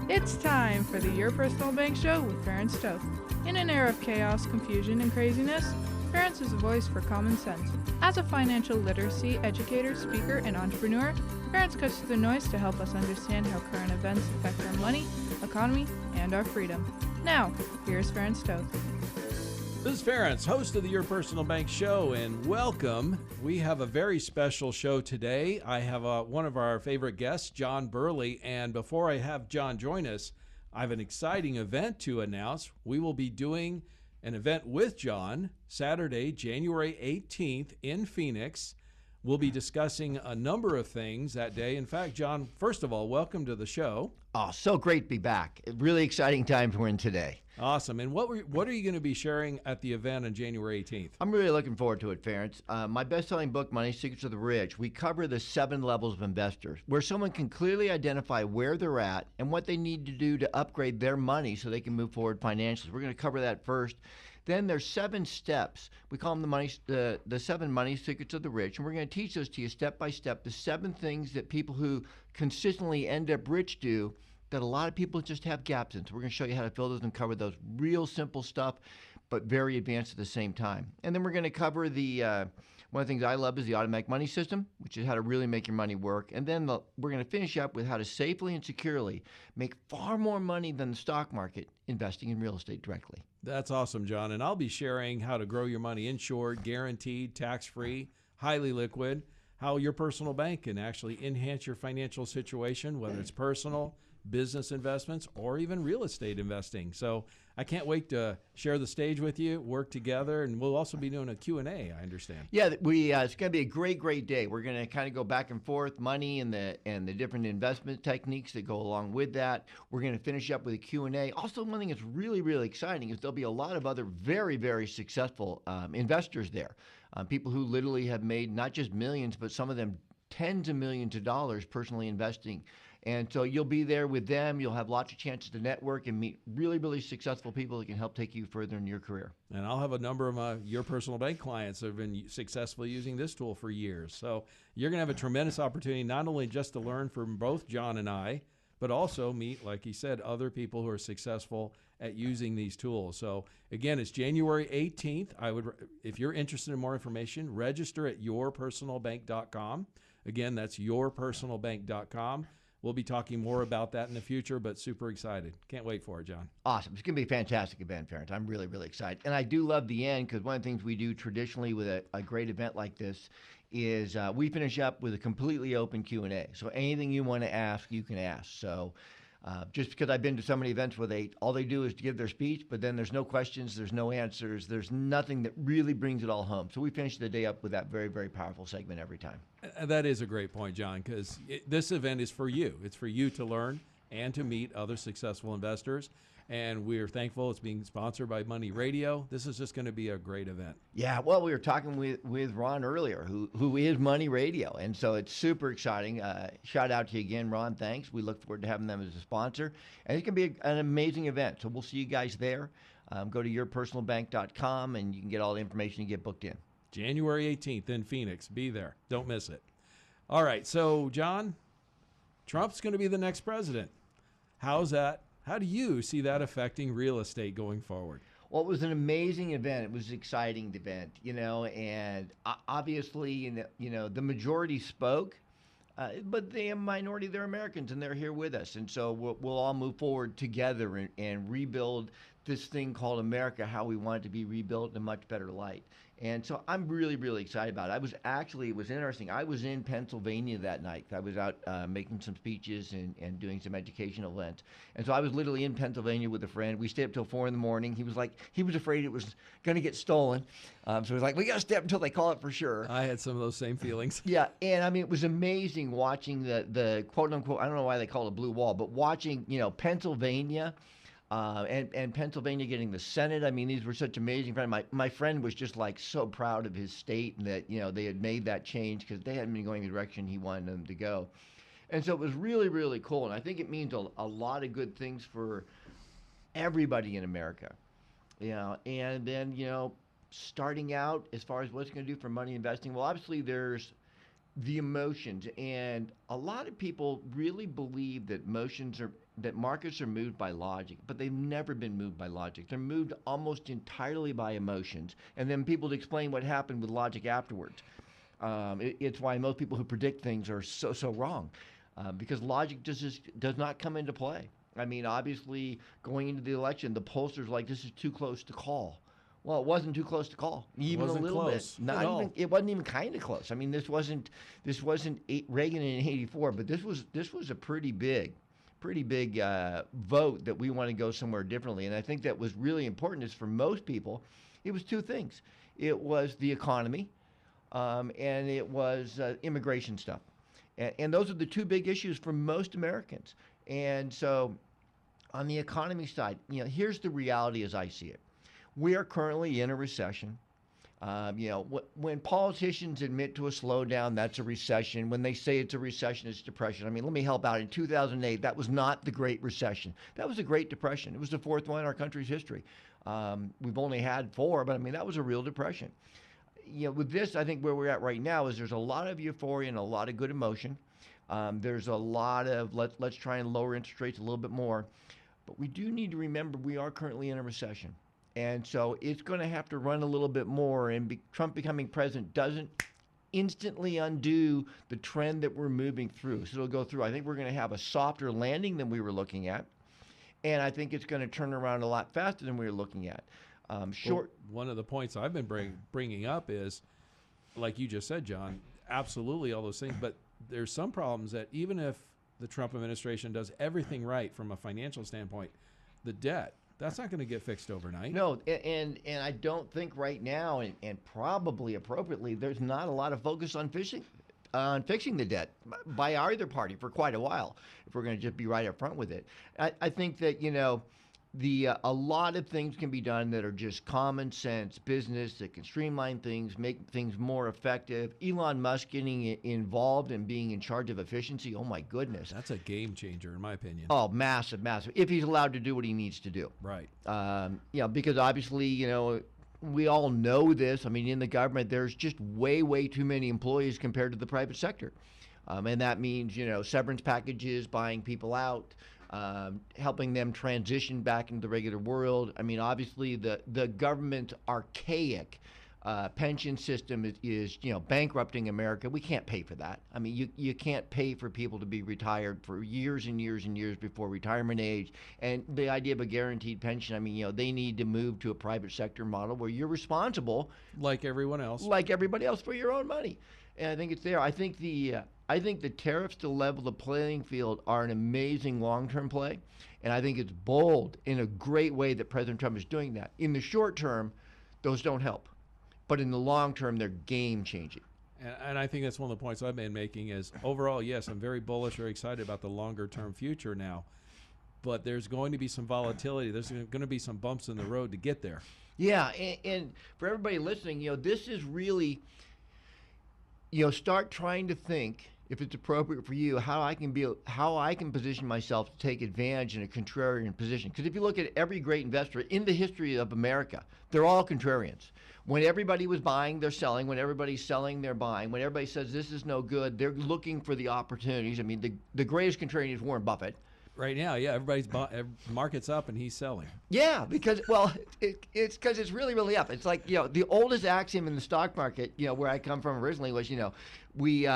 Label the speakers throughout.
Speaker 1: It's time for the Your Personal Bank Show with Ferenc Toth. In an era of chaos, confusion, and craziness, Ferenc is a voice for common sense. As a financial literacy educator, speaker, and entrepreneur, Ferenc cuts through the noise to help us understand how current events affect our money, economy, and our freedom. Now, here's Ferenc Toth.
Speaker 2: This is Ferenc, host of the Your Personal Bank Show, and welcome. We have a very special show today. I have one of our favorite guests, John Burley, and before I have John join us, I have an exciting event to announce. We will be doing an event with John Saturday, January 18th in Phoenix. We'll be discussing a number of things that day. In fact, John, first of all, welcome to the show.
Speaker 3: Oh, so great to be back. Really exciting times we're in today.
Speaker 2: Awesome. And what are you going to be sharing at the event on January 18th?
Speaker 3: I'm really looking forward to it, Ferenc. My best-selling book, Money Secrets of the Rich, we cover the 7 levels of investors, where someone can clearly identify where they're at and what they need to do to upgrade their money so they can move forward financially. We're going to cover that first. Then there's 7 steps. We call them the 7 money secrets of the rich. And we're going to teach those to you step by step, the 7 things that people who consistently end up rich do that a lot of people just have gaps in. So we're going to show you how to fill those and cover those real simple stuff, but very advanced at the same time. And then we're going to cover one of the things I love is the automatic money system, which is how to really make your money work. And then we're going to finish up with how to safely and securely make far more money than the stock market investing in real estate directly.
Speaker 2: That's awesome, John. And I'll be sharing how to grow your money insured, guaranteed, tax-free, highly liquid, how your personal bank can actually enhance your financial situation, whether it's personal, business investments, or even real estate investing. So I can't wait to share the stage with you, work together, and we'll also be doing a Q&A, I understand.
Speaker 3: Yeah, it's going to be a great day. We're going to kind of go back and forth, money and the different investment techniques that go along with that. We're going to finish up with a Q&A. Also, one thing that's really exciting is there'll be a lot of other very successful investors there, people who literally have made not just millions, but some of them tens of millions of dollars personally investing. And so you'll be there with them. You'll have lots of chances to network and meet really successful people that can help take you further in your career.
Speaker 2: And I'll have a number of your personal bank clients that have been successfully using this tool for years. So you're going to have a tremendous opportunity not only just to learn from both John and I, but also meet, like he said, other people who are successful at using these tools. So again, it's January 18th. If you're interested in more information, register at yourpersonalbank.com. Again, that's yourpersonalbank.com. We'll be talking more about that in the future, but super excited. Can't wait for it, John.
Speaker 3: Awesome. It's going to be a fantastic event, Ferenc. I'm really excited. And I do love the end because one of the things we do traditionally with a great event like this is we finish up with a completely open Q&A. So anything you want to ask, you can ask. So just because I've been to so many events where all they do is to give their speech, but then there's no questions, there's no answers, there's nothing that really brings it all home. So we finish the day up with that very powerful segment every time.
Speaker 2: That is a great point, John, because this event is for you. It's for you to learn and to meet other successful investors. And we're thankful it's being sponsored by Money Radio. This is just going to be a great event.
Speaker 3: Yeah, well, we were talking with Ron earlier, who is Money Radio. And so it's super exciting. Shout out to you again, Ron. Thanks. We look forward to having them as a sponsor. And it's going to be an amazing event. So we'll see you guys there. Go to yourpersonalbank.com and you can get all the information and get booked in.
Speaker 2: January 18th in Phoenix. Be there. Don't miss it. All right. So, John, Trump's going to be the next president. How's that? How do you see that affecting real estate going forward?
Speaker 3: Well, it was an amazing event. It was an exciting event, and obviously, the majority spoke, but the minority, they're Americans, and they're here with us. And so we'll all move forward together and rebuild this thing called America, how we want it to be rebuilt in a much better light. And so I'm really excited about it. It was interesting. I was in Pennsylvania that night. I was out making some speeches and doing some educational events. And so I was literally in Pennsylvania with a friend. We stayed up till 4 a.m. He was afraid it was going to get stolen. So he was like, we got to stay up until they call it for sure.
Speaker 2: I had some of those same feelings.
Speaker 3: Yeah. And I mean, it was amazing watching the quote unquote, I don't know why they call it a blue wall, but watching, Pennsylvania, and Pennsylvania getting the Senate. I mean, these were such amazing friends. My friend was just like so proud of his state and that, they had made that change because they hadn't been going the direction he wanted them to go. And so it was really cool. And I think it means a lot of good things for everybody in America. And then, starting out as far as what's going to do for money investing, well, obviously there's the emotions. And a lot of people really believe that that markets are moved by logic, but they've never been moved by logic. They're moved almost entirely by emotions, and then people to explain what happened with logic afterwards. It's why most people who predict things are so wrong, because logic does not come into play. I mean, obviously, going into the election, the pollsters like this is too close to call. Well, it wasn't too close to call, even a little
Speaker 2: close
Speaker 3: bit. Not
Speaker 2: at all.
Speaker 3: even. It wasn't even kind of close. I mean, this wasn't Reagan in '84, but this was a pretty big vote that we want to go somewhere differently. And I think that was really important. Is for most people, it was two things. It was the economy, and it was immigration stuff, and those are the two big issues for most Americans. And so, on the economy side, here's the reality as I see it. We are currently in a recession. When politicians admit to a slowdown, that's a recession. When they say it's a recession, it's depression. I mean, let me help out. In 2008, that was not the Great Recession. That was a Great Depression. It was the fourth one in our country's history. We've only had four, but I mean, that was a real depression. With this, I think where we're at right now is there's a lot of euphoria and a lot of good emotion. There's a lot of let's try and lower interest rates a little bit more. But we do need to remember we are currently in a recession. And so it's going to have to run a little bit more, and Trump becoming president doesn't instantly undo the trend that we're moving through. So it'll go through. I think we're going to have a softer landing than we were looking at, and I think it's going to turn around a lot faster than we were looking at.
Speaker 2: Well, one of the points I've been bringing up is, like you just said, John, absolutely all those things, but there's some problems that even if the Trump administration does everything right from a financial standpoint, the debt, that's not going to get fixed overnight.
Speaker 3: No, and I don't think right now, and probably appropriately, there's not a lot of focus on fixing the debt by either party for quite a while, if we're going to just be right up front with it. I think that, a lot of things can be done that are just common sense business that can streamline things, make things more effective. Elon Musk getting involved and being in charge of efficiency, oh my goodness.
Speaker 2: That's a game changer in my opinion.
Speaker 3: Oh, massive. If he's allowed to do what he needs to do.
Speaker 2: Right.
Speaker 3: Because obviously, we all know this. I mean, in the government, there's just way too many employees compared to the private sector. And that means, severance packages, buying people out, helping them transition back into the regular world. I mean, obviously, the government archaic pension system is bankrupting America. We can't pay for that. I mean, you can't pay for people to be retired for years and years and years before retirement age. And the idea of a guaranteed pension, I mean, they need to move to a private sector model where you're responsible,
Speaker 2: like everyone else,
Speaker 3: like everybody else, for your own money. And I think it's there. I think the tariffs to level the playing field are an amazing long-term play, and I think it's bold in a great way that President Trump is doing that. In the short term, those don't help, but in the long term, they're game-changing.
Speaker 2: And I think that's one of the points I've been making is overall, yes, I'm very bullish, very excited about the longer-term future now, but there's going to be some volatility. There's going to be some bumps in the road to get there.
Speaker 3: Yeah, and for everybody listening, this is really, start trying to think, if it's appropriate for you, how I can position myself to take advantage in a contrarian position. Because if you look at every great investor in the history of America, they're all contrarians. When everybody was buying, they're selling. When everybody's selling, they're buying. When everybody says this is no good, they're looking for the opportunities. I mean, the greatest contrarian is Warren Buffett.
Speaker 2: Right now, yeah, market's up and he's selling.
Speaker 3: Yeah, because it's because it's really up. It's like the oldest axiom in the stock market, where I come from originally was we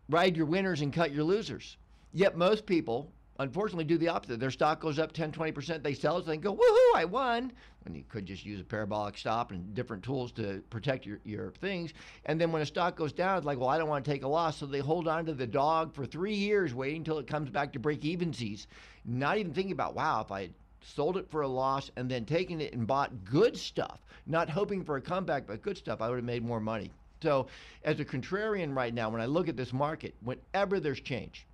Speaker 3: ride your winners and cut your losers. Yet most people, unfortunately, do the opposite. Their stock goes up 10-20%, they sell it, so they go, woohoo, I won. When you could just use a parabolic stop and different tools to protect your things. And then when a stock goes down, it's like, well, I don't want to take a loss, so they hold on to the dog for 3 years, waiting until it comes back to break-evensies, not even thinking about, wow, if I had sold it for a loss and then taken it and bought good stuff, not hoping for a comeback, but good stuff, I would have made more money. So as a contrarian right now, when I look at this market, whenever there's change,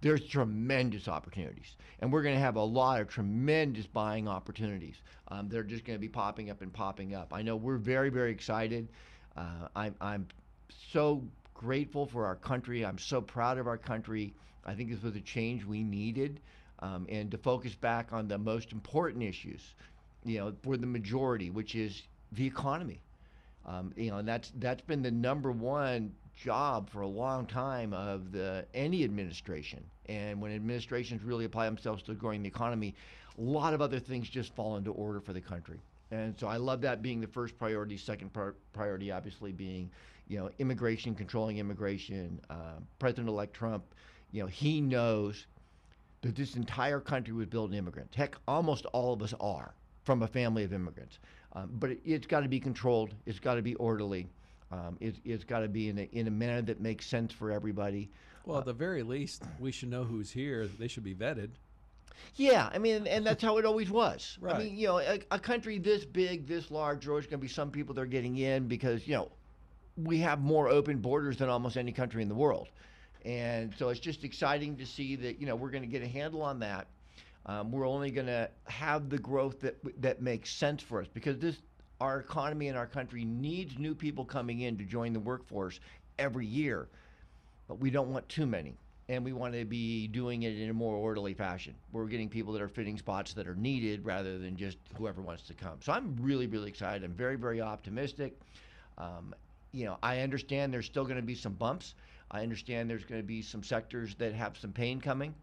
Speaker 3: there's tremendous opportunities. And we're going to have a lot of tremendous buying opportunities. They're just going to be popping up and popping up. I know we're very, very excited. I'm so grateful for our country. I'm so proud of our country. I think this was a change we needed. And to focus back on the most important issues, for the majority, which is the economy. And that's been the number one job for a long time of any administration, And when administrations really apply themselves to growing the economy, a lot of other things just fall into order for the country. And so I love that being the first priority. Second priority, obviously, being, immigration, controlling immigration. President-elect Trump, he knows that this entire country was built on immigrants. Heck, almost all of us are from a family of immigrants. But it's got to be controlled. It's got to be orderly. It's got to be in a manner that makes sense for everybody.
Speaker 2: Well, at the very least, we should know who's here. They should be vetted.
Speaker 3: Yeah, I mean, and that's how it always was.
Speaker 2: Right.
Speaker 3: I mean, a country this big, this large, there's always going to be some people that are getting in because, we have more open borders than almost any country in the world. And so it's just exciting to see that, we're going to get a handle on that. We're only going to have the growth that makes sense for us because our economy and our country needs new people coming in to join the workforce every year. But we don't want too many. And we want to be doing it in a more orderly fashion. We're getting people that are filling spots that are needed rather than just whoever wants to come. So I'm really, really excited. I'm very, very optimistic. I understand there's still going to be some bumps. I understand there's going to be some sectors that have some pain coming.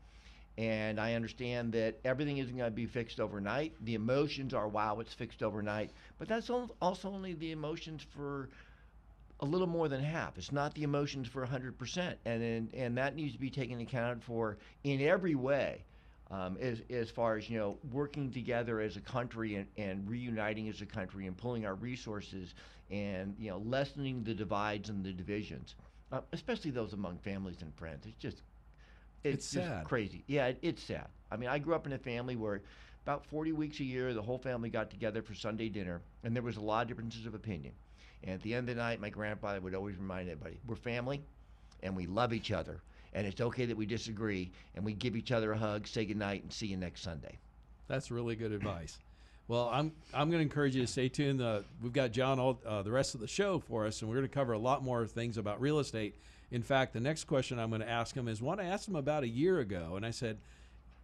Speaker 3: And I understand that everything isn't going to be fixed overnight. The emotions are, wow, it's fixed overnight. But that's also only the emotions for a little more than half. It's not the emotions for 100%. And that needs to be taken accounted for in every way, as far as, working together as a country and reuniting as a country and pulling our resources and, lessening the divides and the divisions, especially those among families and friends. It's just
Speaker 2: sad.
Speaker 3: Crazy. Yeah, it's sad. I mean, I grew up in a family where about 40 weeks a year, the whole family got together for Sunday dinner, and there was a lot of differences of opinion. And at the end of the night, my grandfather would always remind everybody, we're family, and we love each other, and it's okay that we disagree, and we give each other a hug, say goodnight, and see you next Sunday.
Speaker 2: That's really good advice. Well, I'm going to encourage you to stay tuned. We've got John all the rest of the show for us, and we're going to cover a lot more things about real estate. In fact, the next question I'm going to ask him is one I asked him about a year ago, and I said,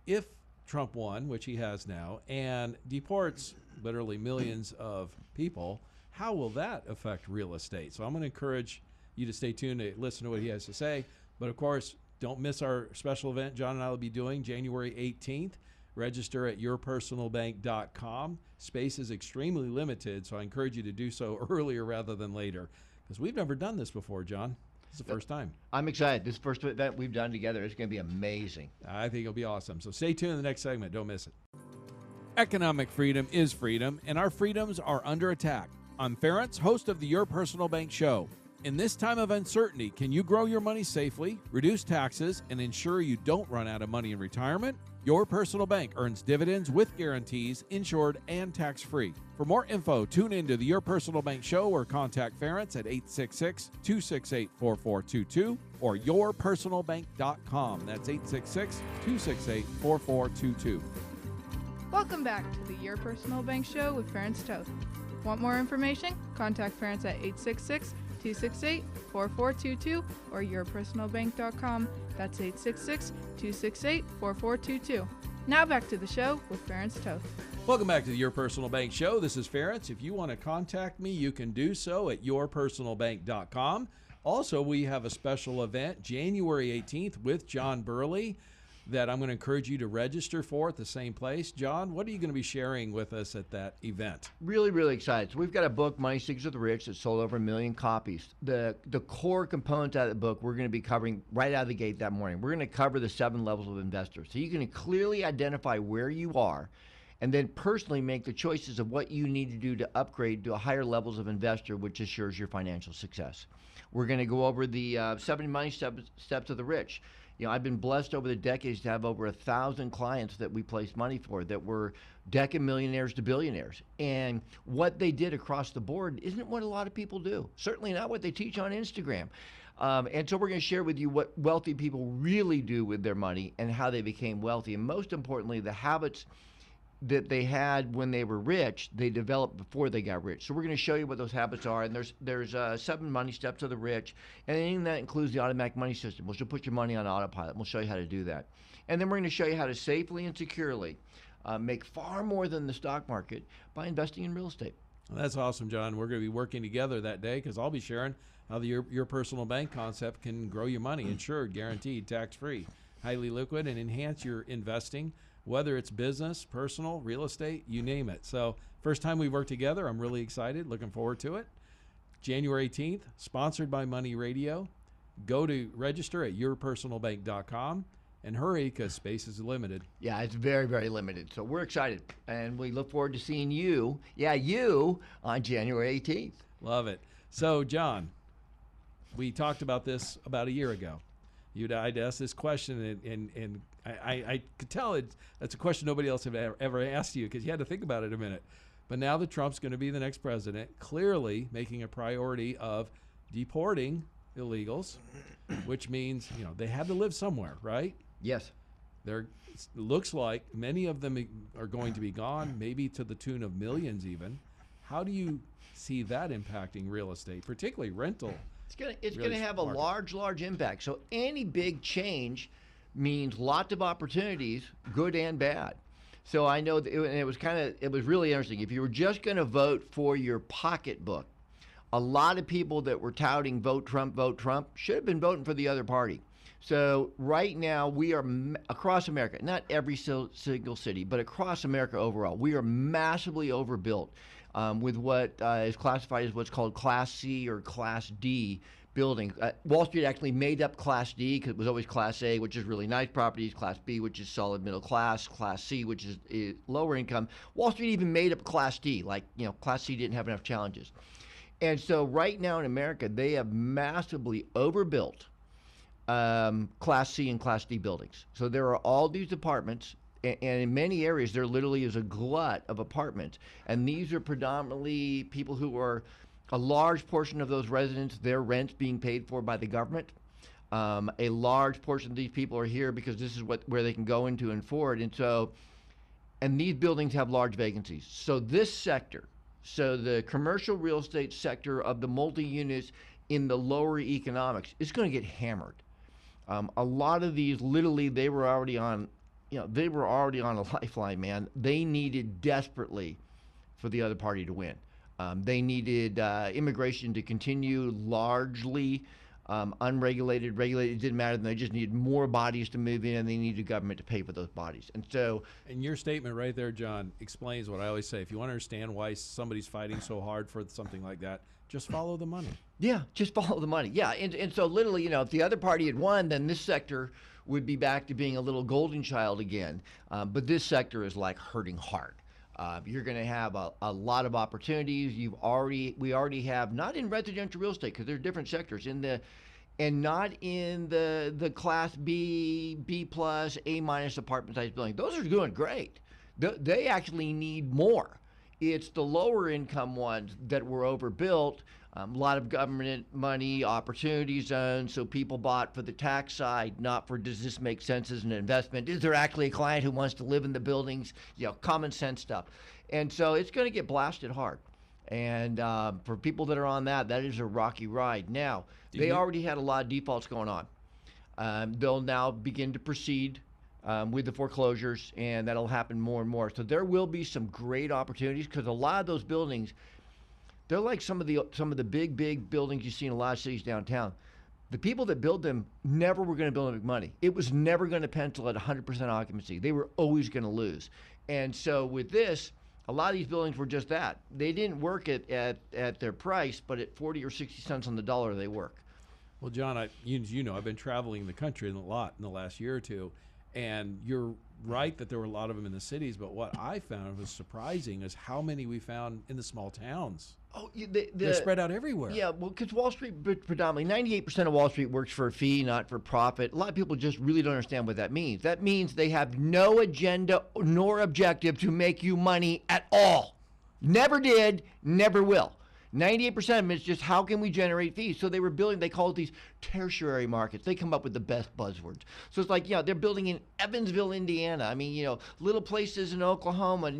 Speaker 2: if Trump won, which he has now, and deports literally millions of people, how will that affect real estate? So I'm going to encourage you to stay tuned to listen to what he has to say. But of course, don't miss our special event John and I will be doing January 18th. Register at yourpersonalbank.com. Space is extremely limited, so I encourage you to do so earlier rather than later because we've never done this before, John. It's the first time.
Speaker 3: I'm excited. This first event we've done together is going to be amazing.
Speaker 2: I think it'll be awesome. So stay tuned in the next segment. Don't miss it. Economic freedom is freedom, and our freedoms are under attack. I'm Ferentz, host of the Your Personal Bank Show. In this time of uncertainty, can you grow your money safely, reduce taxes, and ensure you don't run out of money in retirement? Your Personal Bank earns dividends with guarantees, insured and tax-free. For more info, tune into the Your Personal Bank Show or contact Ferentz at 866-268-4422 or yourpersonalbank.com. That's 866-268-4422.
Speaker 1: Welcome back to the Your Personal Bank Show with Ferentz Toth. Want more information? Contact Ferentz at 866-268-4422 or yourpersonalbank.com. That's 866-268-4422. Now back to the show with Ferentz Toth.
Speaker 2: Welcome back to the Your Personal Bank Show. This is Ferentz. If you want to contact me, you can do so at yourpersonalbank.com. Also, we have a special event January 18th with John Burley that I'm going to encourage you to register for at the same place. John, what are you going to be sharing with us at that event?
Speaker 3: Really, really excited. So we've got a book, Money Secrets of the Rich, that sold over 1 million copies. The core components out of the book we're going to be covering right out of the gate that morning. We're going to cover the 7 levels of investors. So you can clearly identify where you are and then personally make the choices of what you need to do to upgrade to a higher levels of investor, which assures your financial success. We're going to go over the 7 money steps of the rich. I've been blessed over the decades to have over 1,000 clients that we placed money for that were decamillionaires to billionaires. And what they did across the board isn't what a lot of people do. Certainly not what they teach on Instagram. And so we're going to share with you what wealthy people really do with their money and how they became wealthy. And most importantly, the habits that they had when they were rich, they developed before they got rich. So we're going to show you what those habits are. And there's 7 money steps of the rich. And in that includes the automatic money system, which will put your money on autopilot. We'll show you how to do that. And then we're going to show you how to safely and securely make far more than the stock market by investing in real estate.
Speaker 2: Well, that's awesome, John. We're going to be working together that day because I'll be sharing how your personal bank concept can grow your money, insured, guaranteed, tax-free. highly liquid, and enhance your investing, whether it's business, personal, real estate, you name it. So first time we've worked together, I'm really excited, looking forward to it. January 18th, sponsored by Money Radio. Go to register at yourpersonalbank.com and hurry because space is limited.
Speaker 3: Yeah, it's very, very limited. So we're excited, and we look forward to seeing you, you, on January 18th.
Speaker 2: Love it. So, John, we talked about this about a year ago. I'd asked this question, and I could tell that's a question nobody else had ever asked you because you had to think about it a minute. But now that Trump's going to be the next president, clearly making a priority of deporting illegals, which means, they had to live somewhere, right?
Speaker 3: Yes.
Speaker 2: There looks like many of them are going to be gone, maybe to the tune of millions even. How do you see that impacting real estate, particularly rental?
Speaker 3: It's going to have a large impact. So any big change means lots of opportunities, good and bad. So I know that it was really interesting. If you were just going to vote for your pocketbook, a lot of people that were touting vote Trump should have been voting for the other party. So right now we are across America, not every single city, but across America overall, we are massively overbuilt with what is classified as what's called Class C or Class D buildings. Wall Street actually made up Class D because it was always Class A, which is really nice properties, Class B, which is solid middle class, Class C, which is lower income. Wall Street even made up Class D, Class C didn't have enough challenges. And so right now in America, they have massively overbuilt Class C and Class D buildings. So there are all these apartments, and in many areas there literally is a glut of apartments. And these are predominantly people who are, a large portion of those residents, their rent's being paid for by the government. A large portion of these people are here because this is where they can go into and afford. And these buildings have large vacancies. So this sector, the commercial real estate sector of the multi-units in the lower economics is going to get hammered. A lot of these, literally, they were already on a lifeline, man. They needed desperately for the other party to win. They needed immigration to continue largely unregulated, regulated. It didn't matter. They just needed more bodies to move in, and they needed government to pay for those bodies.
Speaker 2: And your statement right there, John, explains what I always say. If you want to understand why somebody's fighting so hard for something like that, just follow the money.
Speaker 3: Yeah, just follow the money. Yeah, and so literally, if the other party had won, then this sector would be back to being a little golden child again. But this sector is hurting hard. You're going to have a lot of opportunities. We already have, not in residential real estate because there are different sectors and not in the Class B, B plus, A minus apartment size buildings. Those are doing great. They actually need more. It's the lower income ones that were overbuilt. A lot of government money, opportunity zones, so people bought for the tax side, not for does this make sense as an investment? Is there actually a client who wants to live in the buildings? Common sense stuff. And so it's going to get blasted hard. And for people that are on that is a rocky ride. Now, they already had a lot of defaults going on. They'll now begin to proceed with the foreclosures, and that'll happen more and more. So there will be some great opportunities because a lot of those buildings, they're like some of the big buildings you see in a lot of cities downtown. The people that build them never were going to build them with money. It was never going to pencil at 100% occupancy. They were always going to lose. And so with this, a lot of these buildings were just that. They didn't work at their price, but at 40 or 60 cents on the dollar, they work.
Speaker 2: Well, John, I've been traveling the country a lot in the last year or two, and you're right that there were a lot of them in the cities, but what I found was surprising is how many we found in the small towns.
Speaker 3: Oh,
Speaker 2: they're spread out everywhere.
Speaker 3: Yeah, well, because Wall Street, predominantly, 98% of Wall Street works for a fee, not for profit. A lot of people just really don't understand what that means. That means they have no agenda nor objective to make you money at all. Never did, never will. 98% of them is just how can we generate fees? So they were building, they call it these tertiary markets. They come up with the best buzzwords. So it's like, they're building in Evansville, Indiana. I mean, little places in Oklahoma,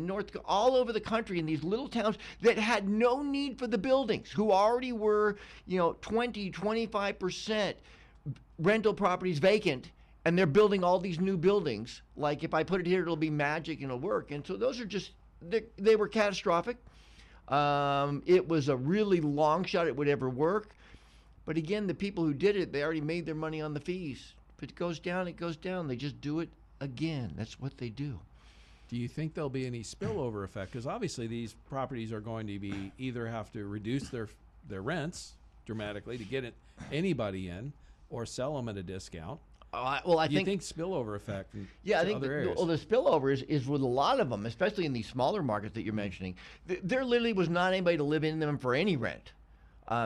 Speaker 3: all over the country in these little towns that had no need for the buildings, who already were, 20, 25% rental properties vacant. And they're building all these new buildings. Like if I put it here, it'll be magic and it'll work. And so those are just, they were catastrophic. It was a really long shot it would ever work. But again, the people who did it, they already made their money on the fees If it goes down, it goes down. They just do it again. That's what they do.
Speaker 2: Do you think there'll be any spillover effect? Because obviously these properties are going to be either have to reduce their rents dramatically to get anybody in, or sell them at a discount.
Speaker 3: Well, I
Speaker 2: Do you think spillover effect?
Speaker 3: Yeah, I think
Speaker 2: other areas?
Speaker 3: the spillover is with a lot of them, especially in these smaller markets that you're mentioning. There literally was not anybody to live in them for any rent.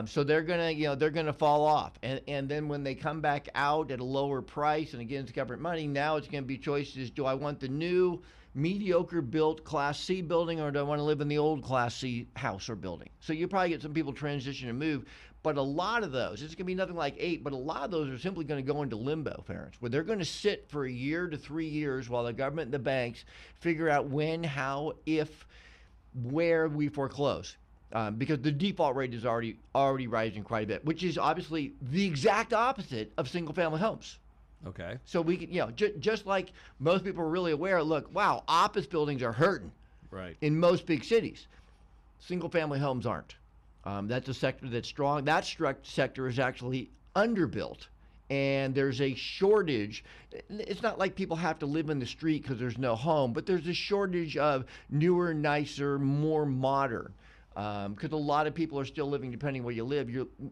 Speaker 3: So they're gonna fall off, and then when they come back out at a lower price, and again it's government money, now it's gonna be choices. Do I want the new mediocre built Class C building, or do I want to live in the old Class C house or building? So you probably get some people transition and move, but a lot of those, it's gonna be nothing like 8, but a lot of those are simply gonna go into limbo, parents, where they're gonna sit for a year to 3 years while the government and the banks figure out when, how, if, where we foreclose. Because the default rate is already rising quite a bit, which is obviously the exact opposite of single-family homes.
Speaker 2: Okay.
Speaker 3: So we can, just like most people are really aware, look, wow, office buildings are hurting
Speaker 2: Right.
Speaker 3: in most big cities. Single-family homes aren't. That's a sector that's strong. That sector is actually underbuilt, and there's a shortage. It's not like people have to live in the street because there's no home, but there's a shortage of newer, nicer, more modern. Because a lot of people are still living, depending where you live.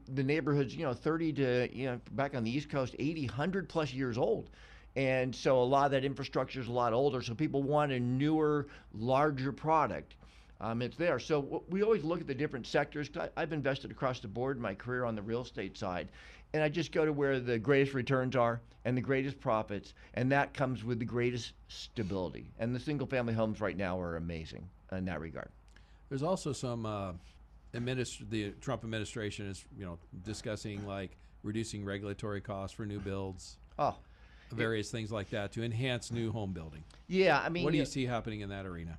Speaker 3: The neighborhood's 30 to back on the East Coast, 80, 100 plus years old, and so a lot of that infrastructure is a lot older. So people want a newer, larger product. It's there. So we always look at the different sectors. I've invested across the board in my career on the real estate side, and I just go to where the greatest returns are and the greatest profits, and that comes with the greatest stability. And the single-family homes right now are amazing in that regard.
Speaker 2: There's also some the Trump administration is discussing like reducing regulatory costs for new builds. Various things like that to enhance new home building.
Speaker 3: Yeah, I mean,
Speaker 2: what do you see happening in that arena?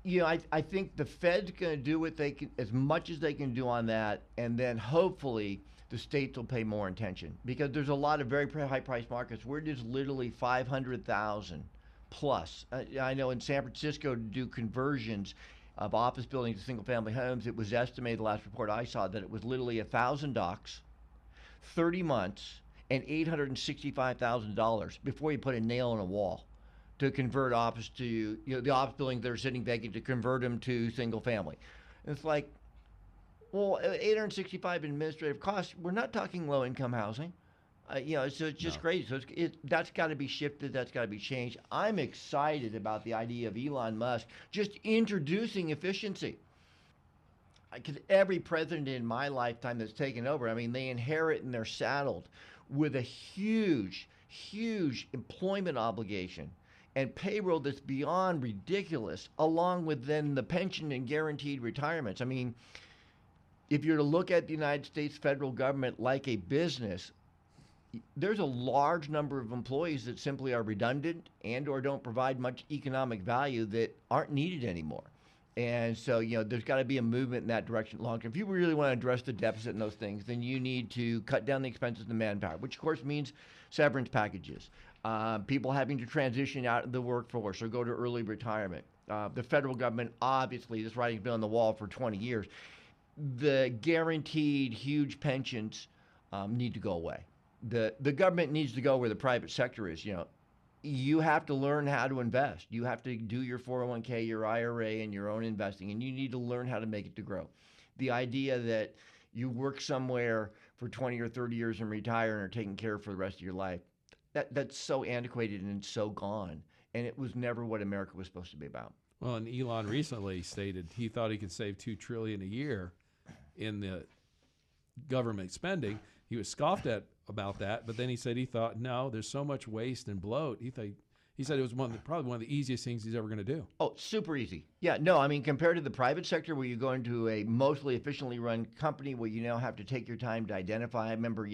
Speaker 3: I think the Fed's going to do what they can, as much as they can do on that, and then hopefully the states will pay more attention, because there's a lot of very high-priced markets where there's literally 500,000 plus. I know in San Francisco to do conversions of office buildings to single-family homes, it was estimated, the last report I saw, that it was literally 1,000 docs, 30 months, and $865,000 before you put a nail in a wall to convert office to, the office buildings that are sitting vacant, to convert them to single-family. And it's like, well, 865 in administrative costs, we're not talking low-income housing. So it's just crazy. So that's got to be shifted. That's got to be changed. I'm excited about the idea of Elon Musk just introducing efficiency. Because every president in my lifetime that's taken over, I mean, they inherit and they're saddled with a huge, huge employment obligation and payroll that's beyond ridiculous, along with then the pension and guaranteed retirements. I mean, if you're to look at the United States federal government like a business, there's a large number of employees that simply are redundant and or don't provide much economic value that aren't needed anymore. And so, there's got to be a movement in that direction long term. If you really want to address the deficit and those things, then you need to cut down the expenses of the manpower, which of course means severance packages, people having to transition out of the workforce or go to early retirement. The federal government, obviously, this writing's been on the wall for 20 years. The guaranteed huge pensions need to go away. The government needs to go where the private sector is. You have to learn how to invest. You have to do your 401k, your IRA, and your own investing, and you need to learn how to make it to grow. The idea that you work somewhere for 20 or 30 years and retire and are taken care of for the rest of your life, that's so antiquated and so gone, and it was never what America was supposed to be about.
Speaker 2: Well, and Elon recently stated he thought he could save $2 trillion a year in the government spending. He was scoffed at about that, but then he said he thought, no, there's so much waste and bloat. He said it was probably one of the easiest things he's ever going to do.
Speaker 3: Oh, super easy. Yeah, no, I mean, compared to the private sector where you go into a mostly efficiently run company where you now have to take your time to identify. I remember,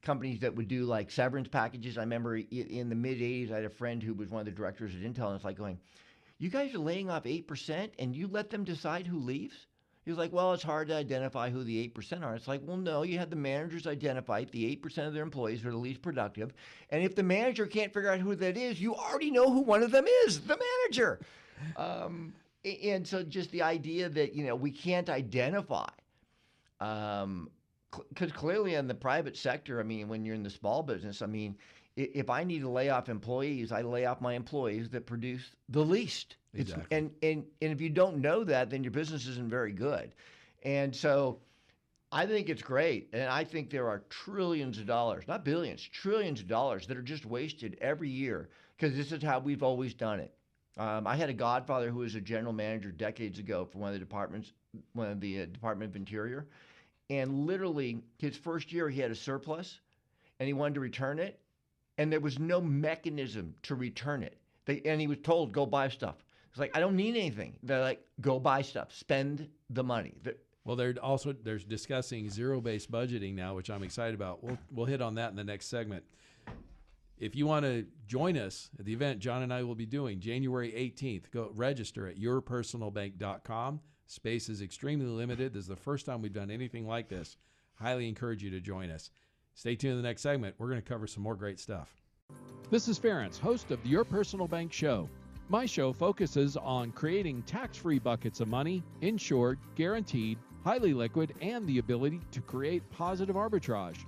Speaker 3: companies that would do like severance packages. I remember in the mid-'80s, I had a friend who was one of the directors at Intel, and it's like going, you guys are laying off 8% and you let them decide who leaves? He was like, well, it's hard to identify who the 8% are. It's like, well, no, you had the managers identify the 8% of their employees who are the least productive. And if the manager can't figure out who that is, you already know who one of them is, the manager. And so just the idea that, we can't identify, because clearly in the private sector, I mean, when you're in the small business, I mean, If I need to lay off employees, I lay off my employees that produce the least.
Speaker 2: Exactly.
Speaker 3: And if you don't know that, then your business isn't very good. And so I think it's great. And I think there are trillions of dollars, not billions, trillions of dollars that are just wasted every year because this is how we've always done it. I had a godfather who was a general manager decades ago for one of the departments, Department of Interior. And literally his first year, he had a surplus and he wanted to return it. And there was no mechanism to return it. And he was told, go buy stuff. It's like, I don't need anything. They're like, go buy stuff, spend the money.
Speaker 2: Well, they're discussing zero-based budgeting now, which I'm excited about. We'll hit on that in the next segment. If you want to join us at the event John and I will be doing January 18th, go register at yourpersonalbank.com. Space is extremely limited. This is the first time we've done anything like this. Highly encourage you to join us. Stay tuned in the next segment. We're going to cover some more great stuff. This is Ference, host of the Your Personal Bank Show. My show focuses on creating tax-free buckets of money, insured, guaranteed, highly liquid, and the ability to create positive arbitrage.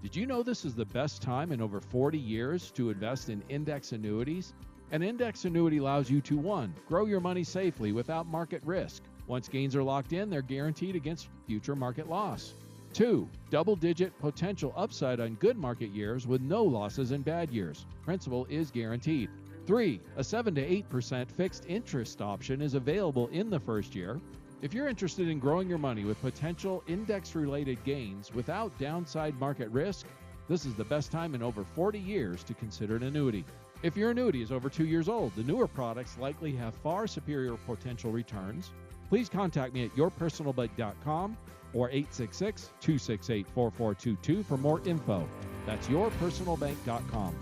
Speaker 2: Did you know this is the best time in over 40 years to invest in index annuities? An index annuity allows you to 1. Grow your money safely without market risk. Once gains are locked in, they're guaranteed against future market loss. 2. Double-digit potential upside on good market years with no losses in bad years. Principal is guaranteed. 3. A 7 to 8% fixed interest option is available in the first year. If you're interested in growing your money with potential index-related gains without downside market risk, this is the best time in over 40 years to consider an annuity. If your annuity is over 2 years old, the newer products likely have far superior potential returns. Please contact me at yourpersonalbank.com or 866-268-4422 for more info. That's yourpersonalbank.com.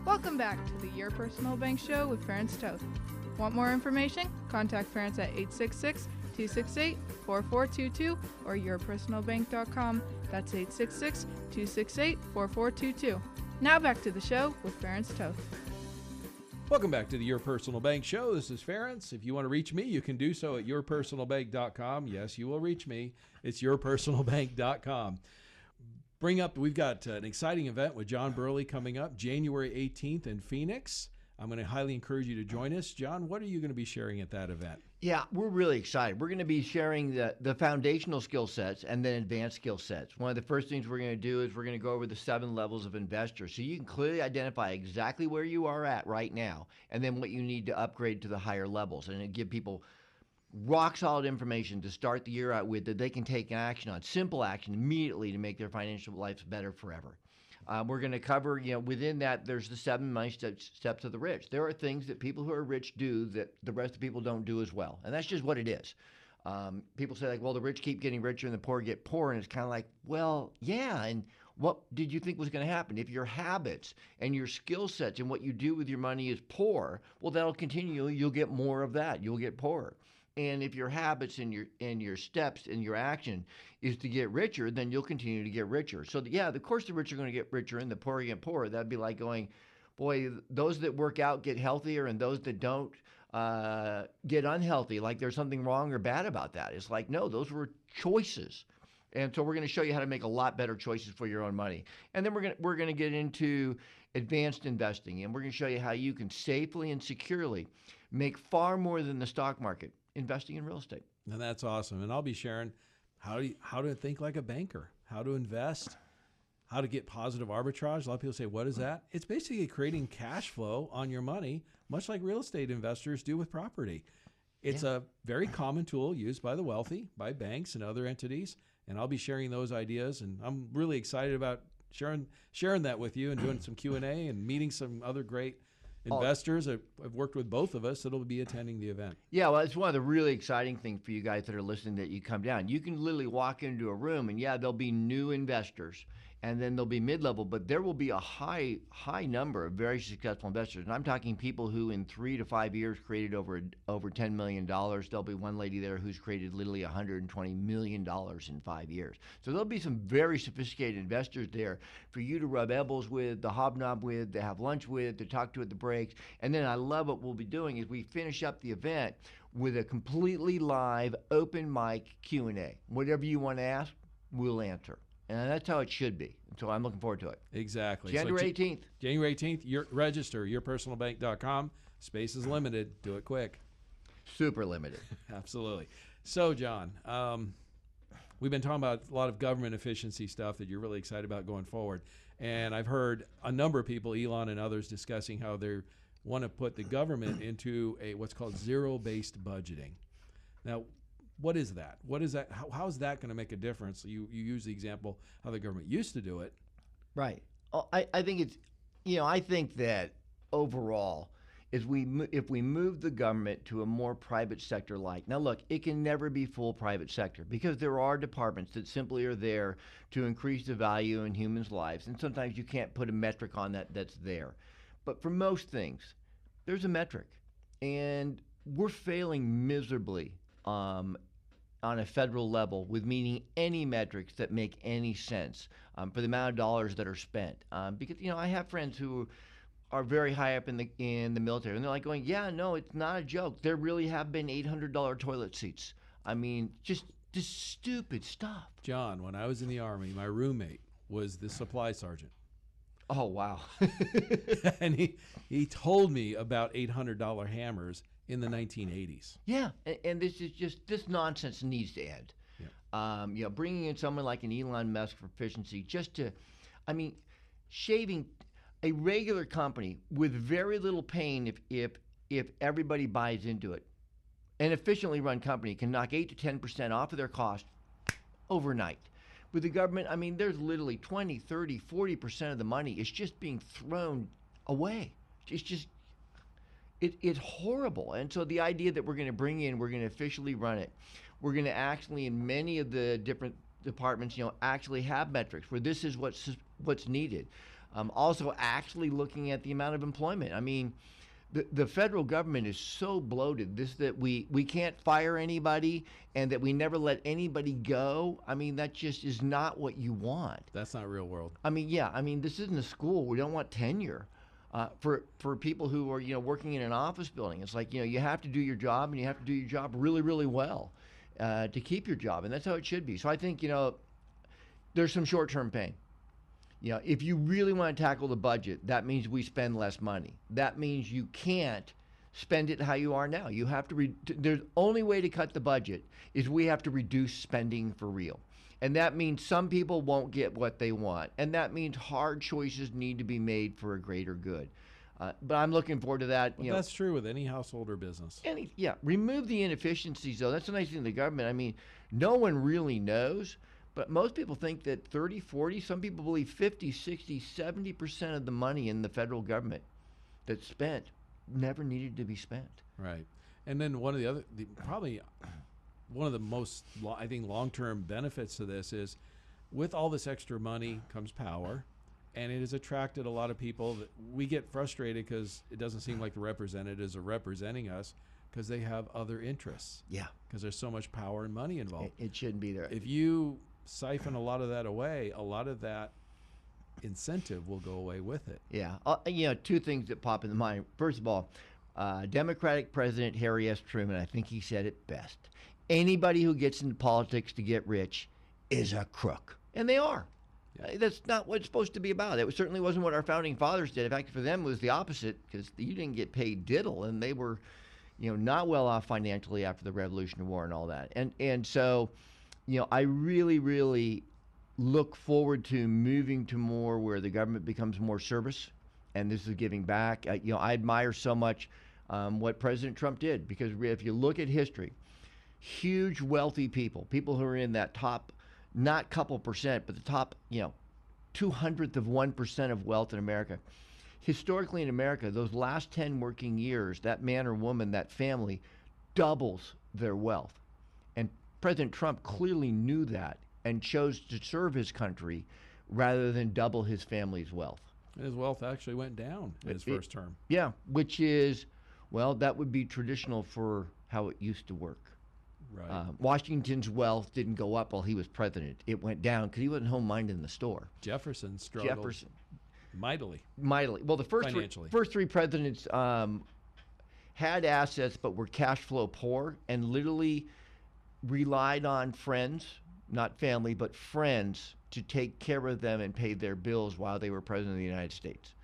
Speaker 1: Welcome back to the Your Personal Bank Show with Ference Toth. Want more information? Contact Ference at 866-268-4422 or yourpersonalbank.com. That's 866-268-4422. Now back to the show with Ference Toth.
Speaker 2: Welcome back to the Your Personal Bank Show. This is Ference. If you want to reach me, you can do so at yourpersonalbank.com. Yes, you will reach me. It's yourpersonalbank.com. We've got an exciting event with John Burley coming up January 18th in Phoenix. I'm going to highly encourage you to join us. John, what are you going to be sharing at that event?
Speaker 3: Yeah, we're really excited. We're going to be sharing the foundational skill sets and then advanced skill sets. One of the first things we're going to do is we're going to go over the 7 levels of investors. So you can clearly identify exactly where you are at right now and then what you need to upgrade to the higher levels. And it give people rock solid information to start the year out with that they can take action on, simple action immediately to make their financial lives better forever. We're going to cover, within that, there's the 7 money steps of the rich. There are things that people who are rich do that the rest of people don't do as well. And that's just what it is. People say, like, well, the rich keep getting richer and the poor get poorer. And it's kind of like, well, yeah. And what did you think was going to happen? If your habits and your skill sets and what you do with your money is poor, well, that'll continue. You'll get more of that. You'll get poorer. And if your habits and your steps and your action is to get richer, then you'll continue to get richer. So, yeah, of course the rich are going to get richer and the poor get poorer. That'd be like going, boy, those that work out get healthier and those that don't get unhealthy. Like there's something wrong or bad about that. It's like, no, those were choices. And so we're going to show you how to make a lot better choices for your own money. And then we're going to get into advanced investing, and we're going to show you how you can safely and securely make far more than the stock market investing in real estate.
Speaker 2: And that's awesome. And I'll be sharing how to think like a banker, how to invest, how to get positive arbitrage. A lot of people say, what is that? It's basically creating cash flow on your money, much like real estate investors do with property. It's a very common tool used by the wealthy, by banks and other entities. And I'll be sharing those ideas. And I'm really excited about sharing that with you and doing some Q&A and meeting some other great investors. I've worked with both of us that'll be attending the event. Yeah,
Speaker 3: well, it's one of the really exciting things for you guys that are listening that you come down. You can literally walk into a room and there'll be new investors and then there'll be mid-level, but there will be a high number of very successful investors. And I'm talking people who in 3 to 5 years created over $10 million. There'll be one lady there who's created literally $120 million in 5 years. So there'll be some very sophisticated investors there for you to rub elbows with, to hobnob with, to have lunch with, to talk to at the breaks. And then I love what we'll be doing is we finish up the event with a completely live open mic Q&A. Whatever you want to ask, we'll answer. And that's how it should be. So I'm looking forward to it.
Speaker 2: Exactly.
Speaker 3: January 18th.
Speaker 2: January 18th, register, yourpersonalbank.com. Space is limited. Do it quick.
Speaker 3: Super limited.
Speaker 2: Absolutely. So, John, we've been talking about a lot of government efficiency stuff that you're really excited about going forward. And I've heard a number of people, Elon and others, discussing how they want to put the government into what's called zero-based budgeting. Now, what is that? What is that? How is that going to make a difference? You use the example how the government used to do it.
Speaker 3: Right. I think it's, I think that overall, if we move the government to a more private sector like, now look, it can never be full private sector because there are departments that simply are there to increase the value in humans' lives, and sometimes you can't put a metric on that's there. But for most things, there's a metric, and we're failing miserably on a federal level with meeting any metrics that make any sense for the amount of dollars that are spent. Because I have friends who are very high up in the military, and they're like going, "Yeah, no, it's not a joke. There really have been $800 toilet seats. I mean, just stupid stuff."
Speaker 2: John, when I was in the Army, my roommate was the supply sergeant.
Speaker 3: Oh wow!
Speaker 2: And he told me about $800 hammers in the 1980s.
Speaker 3: Yeah, and this nonsense needs to end. Yeah. Bringing in someone like an Elon Musk for efficiency, shaving a regular company with very little pain if everybody buys into it. An efficiently run company can knock 8 to 10% off of their cost overnight. With the government, there's literally 20, 30, 40% of the money is just being thrown away. It's horrible. And so the idea that we're going to officially run it, we're going to actually, in many of the different departments, actually have metrics where this is what's needed. Also, actually looking at the amount of employment. The federal government is so bloated. That we can't fire anybody, and that we never let anybody go. That just is not what you want.
Speaker 2: That's not real world.
Speaker 3: This isn't a school. We don't want tenure. For people who are working in an office building, it's like you have to do your job, and you have to do your job really, really well to keep your job, and that's how it should be. So I think there's some short-term pain. If you really want to tackle the budget, that means we spend less money. That means you can't spend it how you are now. You have to. The only way to cut the budget is we have to reduce spending for real. And that means some people won't get what they want. And that means hard choices need to be made for a greater good. But I'm looking forward to that.
Speaker 2: Well, that's true with any household or business.
Speaker 3: Remove the inefficiencies, though. That's the nice thing in the government. No one really knows. But most people think that 30, 40, some people believe 50, 60, 70% of the money in the federal government that's spent never needed to be spent.
Speaker 2: Right. And then probably one of the most, I think, long-term benefits to this is with all this extra money comes power, and it has attracted a lot of people. That we get frustrated because it doesn't seem like the representatives are representing us because they have other interests.
Speaker 3: Yeah.
Speaker 2: Because there's so much power and money involved.
Speaker 3: It shouldn't be there.
Speaker 2: If you siphon a lot of that away, a lot of that incentive will go away with it.
Speaker 3: Yeah. Two things that pop into mind. First of all, Democratic President Harry S. Truman, I think he said it best. Anybody who gets into politics to get rich is a crook. And they are. Yeah. That's not what it's supposed to be about. It certainly wasn't what our founding fathers did. In fact, for them, it was the opposite because you didn't get paid diddle, and they were, not well off financially after the Revolutionary War and all that. And so, I really, really look forward to moving to more where the government becomes more service, and this is giving back. I admire so much what President Trump did because if you look at history, huge wealthy people who are in that top, not couple percent, but the top, 200th of 1% of wealth in America. Historically in America, those last 10 working years, that man or woman, that family, doubles their wealth. And President Trump clearly knew that and chose to serve his country rather than double his family's wealth.
Speaker 2: His wealth actually went down in his first term.
Speaker 3: Yeah, which is, that would be traditional for how it used to work.
Speaker 2: Right.
Speaker 3: Washington's wealth didn't go up while he was president. It went down because he wasn't home minding the store.
Speaker 2: Jefferson struggled mightily. Well, the
Speaker 3: first three presidents had assets but were cash flow poor and literally relied on friends, not family, but friends to take care of them and pay their bills while they were president of the United States.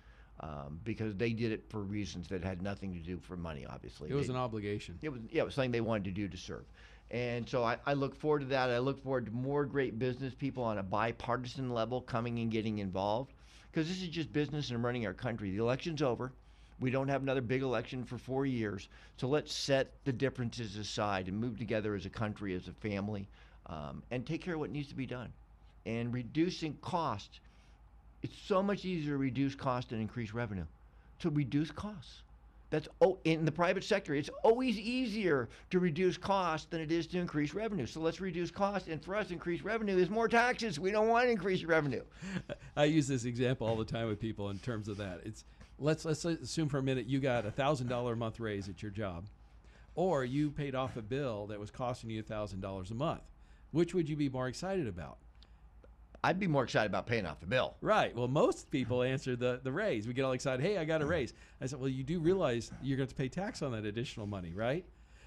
Speaker 3: Because they did it for reasons that had nothing to do for money, obviously.
Speaker 2: It was an obligation.
Speaker 3: It was something they wanted to do to serve. And so I look forward to that. I look forward to more great business people on a bipartisan level coming and getting involved, because this is just business and running our country. The election's over. We don't have another big election for 4 years. So let's set the differences aside and move together as a country, as a family, and take care of what needs to be done. And reducing costs. It's so much easier to reduce cost and increase revenue. To reduce costs. In the private sector, it's always easier to reduce costs than it is to increase revenue. So let's reduce costs, and for us, increase revenue is more taxes. We don't want to increase revenue.
Speaker 2: I use this example all the time with people in terms of that. Let's assume for a minute you got a $1,000 a month raise at your job, or you paid off a bill that was costing you $1,000 a month. Which would you be more excited about?
Speaker 3: I'd be more excited about paying off the bill.
Speaker 2: Right. Well, most people answer the raise. We get all excited. Hey, I got a raise. I said, well, you do realize you're going to pay tax on that additional money, right?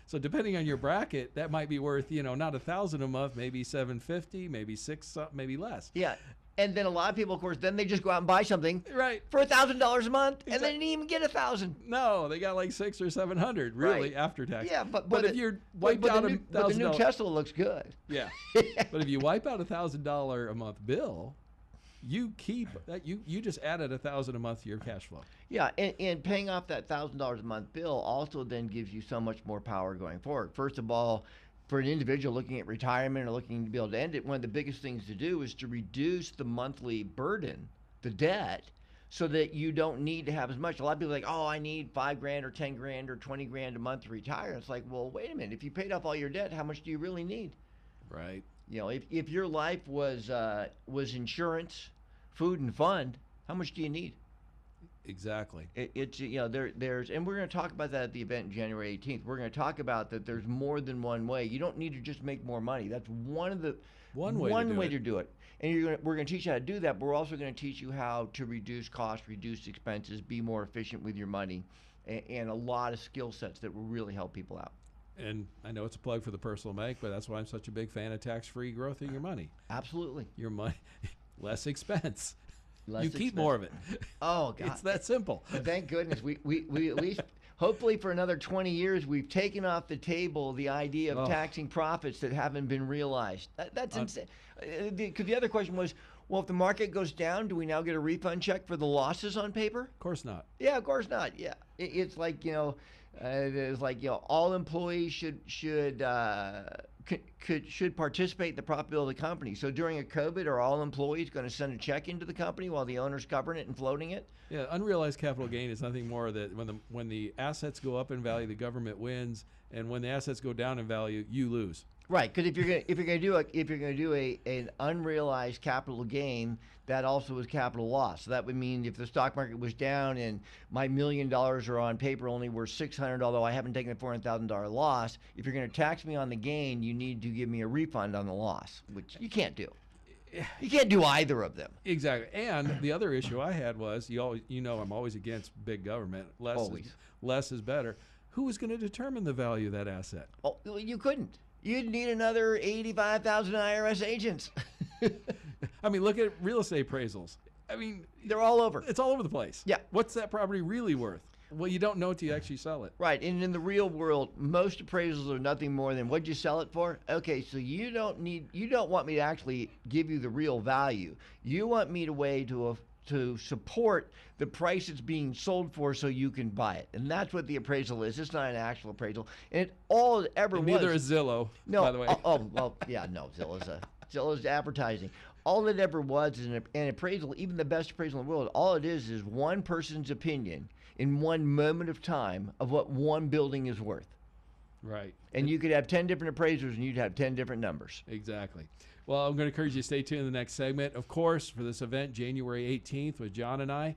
Speaker 2: So depending on your bracket, that might be worth, not $1,000 a month, maybe $750, maybe $600, maybe less.
Speaker 3: Yeah. And then a lot of people, of course, then they just go out and buy something
Speaker 2: right
Speaker 3: for $1,000 a month, and they didn't even get $1,000.
Speaker 2: No, they got like $600 or $700 really
Speaker 3: Right.
Speaker 2: after tax.
Speaker 3: Yeah, but
Speaker 2: if you're wiped out $1,000,
Speaker 3: but the new Tesla looks good.
Speaker 2: Yeah. But if you wipe out $1,000 a month bill, you keep that. You just added $1,000 a month to your cash flow.
Speaker 3: Yeah, and paying off that $1,000 a month bill also then gives you so much more power going forward. First of all, for an individual looking at retirement or looking to be able to end it, one of the biggest things to do is to reduce the monthly burden, the debt, so that you don't need to have as much. A lot of people are like, oh, I need $5,000 or $10,000 or $20,000 a month to retire. It's like, well, wait a minute. If you paid off all your debt, how much do you really need?
Speaker 2: Right.
Speaker 3: If your life was insurance, food, and fun, how much do you need?
Speaker 2: Exactly.
Speaker 3: There's, and we're going to talk about that at the event January 18th. We're going to talk about that there's more than one way. You don't need to just make more money. That's one way to do it. And we're going to teach you how to do that, but we're also going to teach you how to reduce costs, reduce expenses, be more efficient with your money, and a lot of skill sets that will really help people out.
Speaker 2: And I know it's a plug for the personal bank, but that's why I'm such a big fan of tax-free growth in your money.
Speaker 3: Absolutely.
Speaker 2: Your money, less expense.
Speaker 3: Less
Speaker 2: you keep
Speaker 3: expense.
Speaker 2: more of it.
Speaker 3: Oh, God.
Speaker 2: It's that simple.
Speaker 3: Thank goodness. We at least, hopefully for another 20 years, we've taken off the table the idea of taxing profits that haven't been realized. That's insane. Because the other question was, well, if the market goes down, do we now get a refund check for the losses on paper?
Speaker 2: Of course not.
Speaker 3: Yeah, of course not. Yeah. It's like, all employees should participate in the profitability of the company. So during a COVID, are all employees going to send a check into the company while the owner's covering it and floating it?
Speaker 2: Yeah, unrealized capital gain is nothing more that when the assets go up in value, the government wins, and when the assets go down in value, you lose.
Speaker 3: Right, because if you're going to do an unrealized capital gain, that also is capital loss. So that would mean if the stock market was down and my $1 million are on paper only worth $600, although I haven't taken a $400,000 loss, if you're going to tax me on the gain, you need to give me a refund on the loss, which you can't do. You can't do either of them.
Speaker 2: Exactly. And the other issue I had was, I'm always against big government. Less is better. Who is going to determine the value of that asset?
Speaker 3: Oh, you couldn't. You'd need another 85,000 IRS agents.
Speaker 2: I mean, look at real estate appraisals. I mean,
Speaker 3: they're all over.
Speaker 2: It's all over the place.
Speaker 3: Yeah.
Speaker 2: What's that property really worth? Well, you don't know until you actually sell it.
Speaker 3: Right. And in the real world, most appraisals are nothing more than, what'd you sell it for? Okay, so you don't want me to actually give you the real value. You want me to support the price it's being sold for so you can buy it. And that's what the appraisal is. It's not an actual appraisal. And all it ever was.
Speaker 2: Neither is Zillow,
Speaker 3: no,
Speaker 2: by the way.
Speaker 3: Zillow's advertising. All it ever was is an appraisal, even the best appraisal in the world, all it is one person's opinion in one moment of time of what one building is worth.
Speaker 2: Right.
Speaker 3: And you could have 10 different appraisers and you'd have 10 different numbers.
Speaker 2: Exactly. Well, I'm going to encourage you to stay tuned in the next segment. Of course, for this event, January 18th with John and I,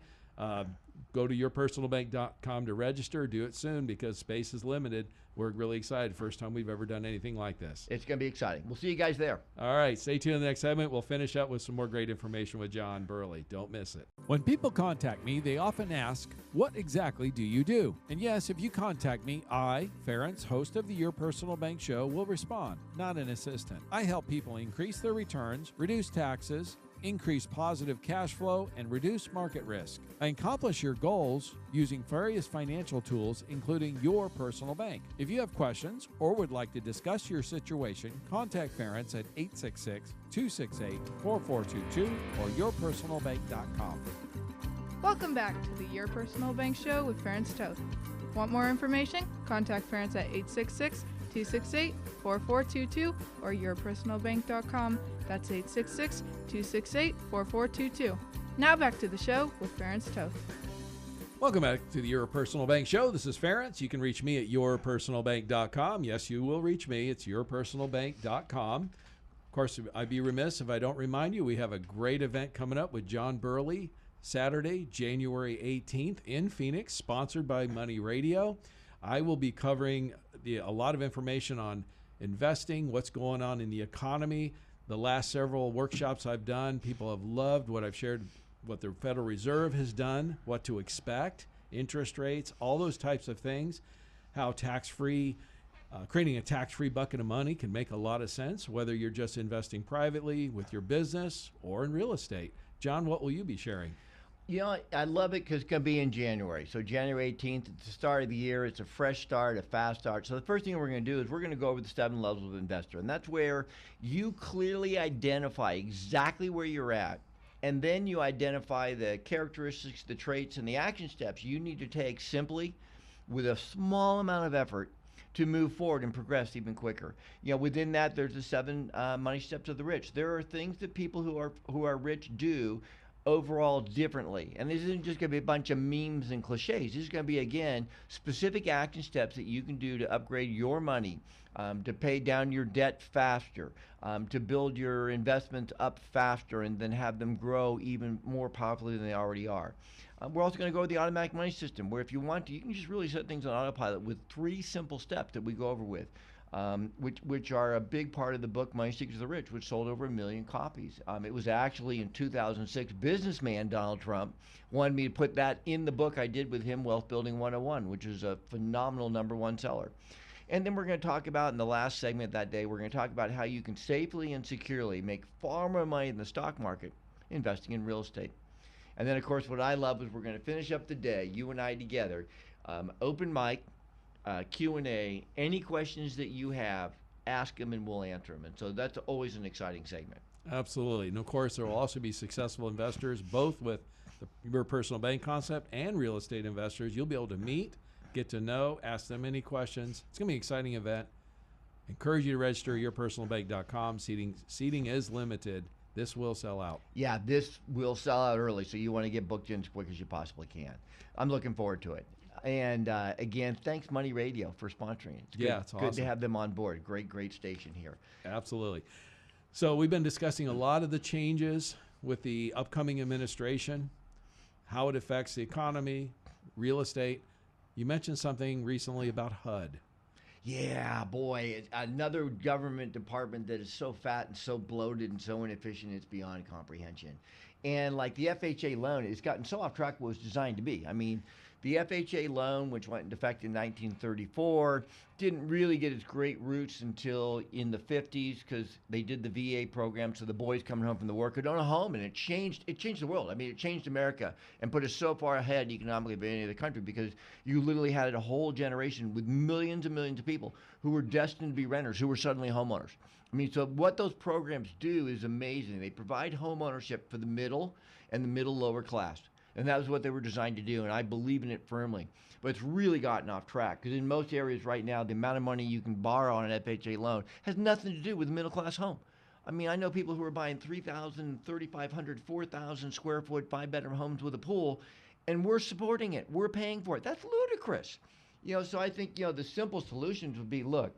Speaker 2: go to yourpersonalbank.com to register. Do it soon because space is limited. We're really excited. First time we've ever done anything like this.
Speaker 3: It's going to be exciting. We'll see you guys there.
Speaker 2: All right. Stay tuned in the next segment. We'll finish up with some more great information with John Burley. Don't miss it. When people contact me, they often ask, what exactly do you do? And yes, if you contact me, I, Ference, host of the Your Personal Bank Show, will respond, not an assistant. I help people increase their returns, reduce taxes, increase positive cash flow, and reduce market risk. Accomplish your goals using various financial tools, including your personal bank. If you have questions or would like to discuss your situation, contact Ference at 866-268-4422 or yourpersonalbank.com.
Speaker 1: Welcome back to the Your Personal Bank Show with Ference Toth. Want more information? Contact Ference at 866-268-4422 or yourpersonalbank.com. That's 866-268-4422. Now back to the show with Ference Toth.
Speaker 2: Welcome back to the Your Personal Bank Show. This is Ference. You can reach me at yourpersonalbank.com. Yes, you will reach me. It's yourpersonalbank.com. Of course, I'd be remiss if I don't remind you we have a great event coming up with John Burley, Saturday, January 18th in Phoenix, sponsored by Money Radio. I will be covering a lot of information on investing, what's going on in the economy. The last several workshops I've done, people have loved what I've shared, what the Federal Reserve has done, what to expect, interest rates, all those types of things, how tax-free, creating a tax-free bucket of money can make a lot of sense, whether you're just investing privately with your business or in real estate. John, what will you be sharing?
Speaker 3: You know, I love it because it's going to be in January. So January 18th, it's the start of the year. It's a fresh start, a fast start. So the first thing we're going to do is we're going to go over the 7 levels of investor. And that's where you clearly identify exactly where you're at. And then you identify the characteristics, the traits, and the action steps you need to take simply with a small amount of effort to move forward and progress even quicker. You know, within that, there's the 7 money steps of the rich. There are things that people who are rich do overall differently. And this isn't just going to be a bunch of memes and cliches. This is going to be, again, specific action steps that you can do to upgrade your money, to pay down your debt faster, to build your investments up faster and then have them grow even more powerfully than they already are. We're also going to go with the automatic money system, where if you want to, you can just really set things on autopilot with 3 simple steps that we go over with. Which are a big part of the book Money Secrets of the Rich, which sold over 1 million copies. It was actually in 2006, businessman Donald Trump wanted me to put that in the book I did with him, Wealth Building 101, which is a phenomenal #1 seller. And then we're going to talk about, in the last segment that day, we're going to talk about how you can safely and securely make far more money in the stock market investing in real estate. And then, of course, what I love is we're going to finish up the day, you and I together, open mic, Q&A, any questions that you have, ask them and we'll answer them. And so that's always an exciting segment.
Speaker 2: Absolutely. And of course, there will also be successful investors, both with your personal bank concept and real estate investors. You'll be able to meet, get to know, ask them any questions. It's going to be an exciting event. Encourage you to register at yourpersonalbank.com. Seating is limited. This will sell out.
Speaker 3: Yeah, this will sell out early, so you want to get booked in as quick as you possibly can. I'm looking forward to it. And again, thanks Money Radio for sponsoring it.
Speaker 2: It's awesome.
Speaker 3: Good to have them on board. Great station here.
Speaker 2: Absolutely. So we've been discussing a lot of the changes with the upcoming administration, how it affects the economy, real estate. You mentioned something recently about HUD.
Speaker 3: Yeah, boy, another government department that is so fat and so bloated and so inefficient, it's beyond comprehension. And like the FHA loan, it's gotten so off track what it was designed to be. I mean, the FHA loan, which went into effect in 1934, didn't really get its great roots until in the 50s because they did the VA program, so the boys coming home from the war could own a home, and it changed the world. I mean, it changed America and put us so far ahead economically of any other country because you literally had a whole generation with millions and millions of people who were destined to be renters who were suddenly homeowners. I mean, so what those programs do is amazing. They provide home ownership for the middle and the middle lower class. And that was what they were designed to do, and I believe in it firmly. But it's really gotten off track because in most areas right now, the amount of money you can borrow on an FHA loan has nothing to do with a middle-class home. I mean, I know people who are buying 3,000, 3,500, 4,000 square foot, 5-bedroom homes with a pool, and we're supporting it. We're paying for it. That's ludicrous. You know, so I think, the simple solutions would be, look,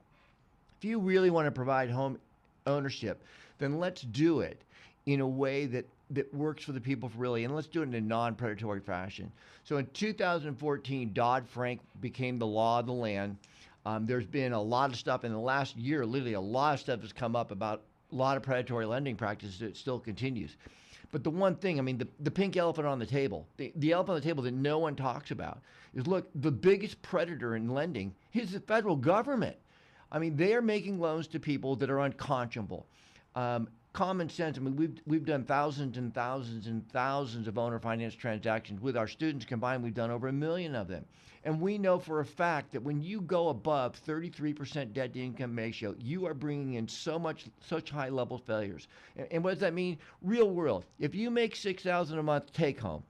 Speaker 3: if you really want to provide home ownership, then let's do it in a way that works for the people really, and let's do it in a non-predatory fashion. So in 2014, Dodd-Frank became the law of the land. There's been a lot of stuff in the last year, literally a lot of stuff has come up about a lot of predatory lending practices that still continues. But the one thing, I mean, the pink elephant on the table, the elephant on the table that no one talks about is, look, the biggest predator in lending is the federal government. I mean, they are making loans to people that are unconscionable. common sense. I mean, we've done thousands and thousands and thousands of owner finance transactions. With our students combined, we've done over 1 million of them. And we know for a fact that when you go above 33% debt to income ratio, you are bringing in such high level failures. And what does that mean? Real world. If you make $6,000 a month take home,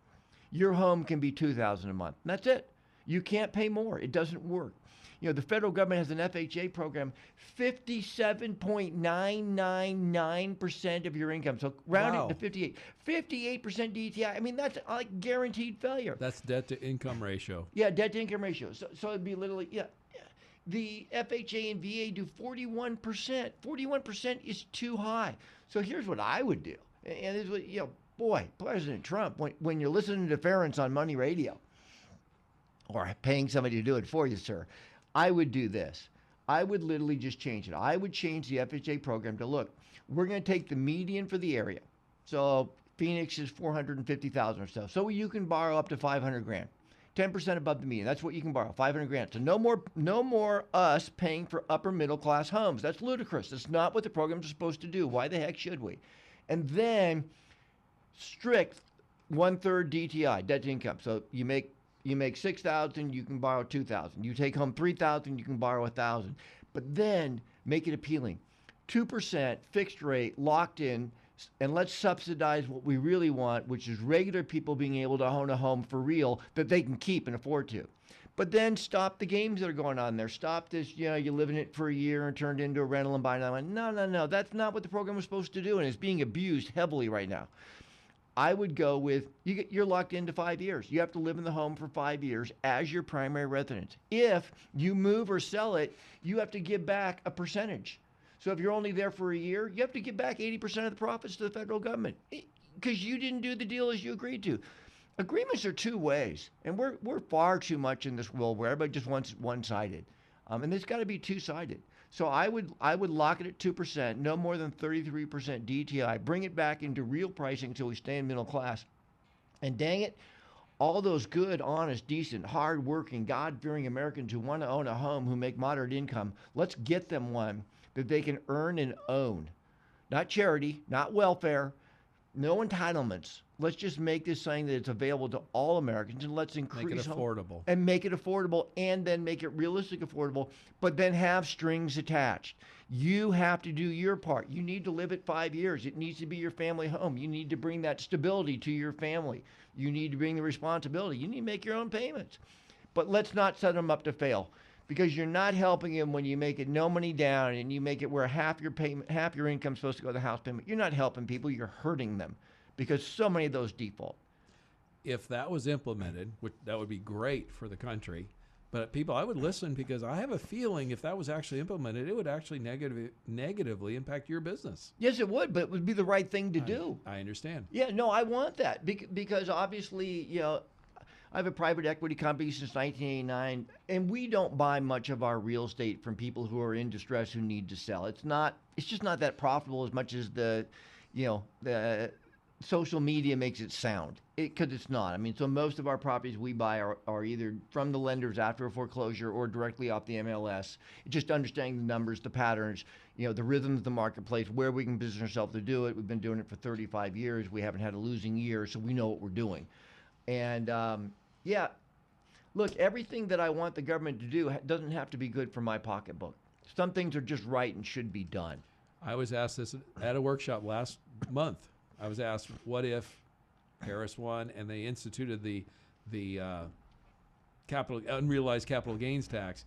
Speaker 3: your home can be $2,000 a month. And that's it. You can't pay more. It doesn't work. You know, the federal government has an FHA program, 57.999% of your income. So round it to 58. 58% DTI. I mean, that's like guaranteed failure.
Speaker 2: That's debt to income ratio.
Speaker 3: Yeah, debt to income ratio. So it'd be literally, yeah. The FHA and VA do 41%. 41% is too high. So here's what I would do. And this is what, you know, boy, President Trump, when you're listening to Ference on Money Radio, or paying somebody to do it for you, sir, I would do this. I would literally just change it. I would change the FHA program to, look, we're going to take the median for the area. So Phoenix is 450,000 or so. So you can borrow up to 500 grand. 10% above the median. That's what you can borrow, 500 grand. So no more us paying for upper middle class homes. That's ludicrous. That's not what the programs are supposed to do. Why the heck should we? And then strict 1/3 DTI, debt to income. So you make $6,000, you can borrow $2,000. You take home $3,000, you can borrow $1,000. But then make it appealing. 2% fixed rate, locked in, and let's subsidize what we really want, which is regular people being able to own a home for real that they can keep and afford to. But then stop the games that are going on there. Stop this, you live in it for a year and turned into a rental and buy another one. No. That's not what the program was supposed to do, and it's being abused heavily right now. I would go with, you're locked into 5 years. You have to live in the home for 5 years as your primary residence. If you move or sell it, you have to give back a percentage. So if you're only there for a year, you have to give back 80% of the profits to the federal government because you didn't do the deal as you agreed to. Agreements are two ways, and we're far too much in this world where everybody just wants one-sided. And it's got to be two-sided. So I would lock it at 2%, no more than 33% DTI, bring it back into real pricing until we stay in middle class. And dang it, all those good, honest, decent, hard-working, God-fearing Americans who want to own a home, who make moderate income, let's get them one that they can earn and own. Not charity, not welfare, no entitlements. Let's just make this something that it's available to all Americans, and let's increase
Speaker 2: Make it affordable.
Speaker 3: And make it affordable, and then make it realistic affordable, but then have strings attached. You have to do your part. You need to live it 5 years. It needs to be your family home. You need to bring that stability to your family. You need to bring the responsibility. You need to make your own payments. But let's not set them up to fail, because you're not helping them when you make it no money down and you make it where half your income is supposed to go to the house payment. You're not helping people. You're hurting them, because so many of those default.
Speaker 2: If that was implemented, that would be great for the country. But people, I would listen, because I have a feeling if that was actually implemented, it would actually negatively impact your business.
Speaker 3: Yes, it would, but it would be the right thing to do.
Speaker 2: I understand.
Speaker 3: Yeah, no, I want that because obviously, I have a private equity company since 1989, and we don't buy much of our real estate from people who are in distress who need to sell. It's just not that profitable as much as the social media makes it sound, because it's not. I mean, so most of our properties we buy are either from the lenders after a foreclosure or directly off the MLS. Just understanding the numbers, the patterns, the rhythms of the marketplace, where we can position ourselves to do it. We've been doing it for 35 years. We haven't had a losing year, so we know what we're doing. And look, everything that I want the government to do doesn't have to be good for my pocketbook. Some things are just right and should be done.
Speaker 2: I was asked this at a workshop last month. I was asked, what if Harris won and they instituted the unrealized capital gains tax?